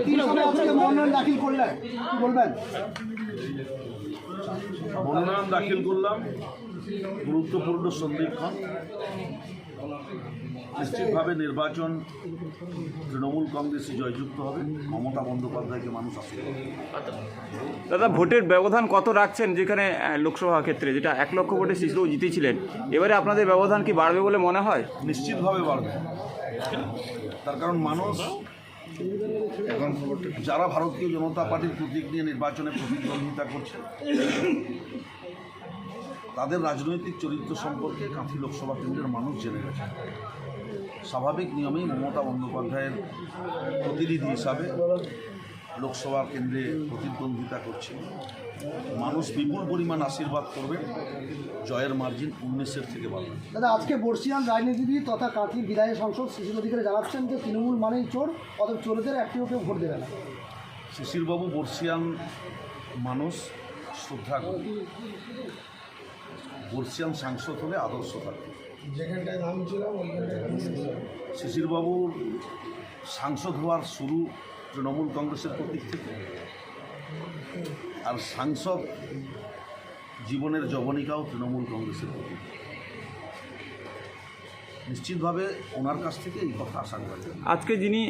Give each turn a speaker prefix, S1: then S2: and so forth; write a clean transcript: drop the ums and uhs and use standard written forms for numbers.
S1: মনোনয়ন দাখিল করলেন, কি বলবেন?
S2: মনোনয়ন দাখিল করলাম, গুরুত্বপূর্ণ সন্ধিক্ষণ। নিশ্চিতভাবে নির্বাচন তৃণমূল কংগ্রেসই জয়যুক্ত হবে। মমতা বন্দ্যোপাধ্যায়কে মানুষ আশীর্বাদ।
S3: দাদা, ভোটের ব্যবধান কত রাখছেন? যেখানে লোকসভা ক্ষেত্রে যেটা 1 লক্ষ ভোটে শিশিরবাবু জিতেছিলেন, এবারে আপনাদের ব্যবধান কি বাড়বে বলে মনে হয়?
S2: নিশ্চিতভাবে বাড়বে। তার কারণ মানুষ এখন যারা ভারতীয় জনতা পার্টির প্রতীক নিয়ে নির্বাচনে প্রতিদ্বন্দ্বিতা করছে, তাদের রাজনৈতিক চরিত্র সম্পর্কে কাঁথি লোকসভা কেন্দ্রের মানুষ জেনে গেছে। স্বাভাবিক নিয়মেই মমতা বন্দ্যোপাধ্যায়ের প্রতিনিধি হিসাবে লোকসভা কেন্দ্রে প্রতিদ্বন্দ্বিতা করছে। মানুষ বিপুল পরিমাণ আশীর্বাদ করবেন। জয়ের মার্জিন 19-এর থেকে বাড়বে।
S1: দাদা, আজকে বর্ষিয়ান রাজনীতিবিদ তথা কাঁথির বিধায়ক সংসদ শিশির অধিকারী জানাচ্ছেন যে তৃণমূল মানেই চোর, অথচ চোরদের একটিও কেউ ভোট দেবে না।
S2: শিশিরবাবু বর্ষিয়ান মানুষ শ্রদ্ধা করে। বর্ষিয়ান সাংসদ হলে আদর্শ থাকবে।
S1: যেখানটায় নাম ছিলাম
S2: শিশিরবাবুর সাংসদ হওয়ার শুরু তৃণমূল কংগ্রেসের প্রতীক থেকে, আর সাংসদ জীবনের যবনিকাও তৃণমূল কংগ্রেসের প্রতীক। নিশ্চিতভাবে ওনার কাছ থেকে এই কথা আশা করা যায়।
S3: আজকে যিনি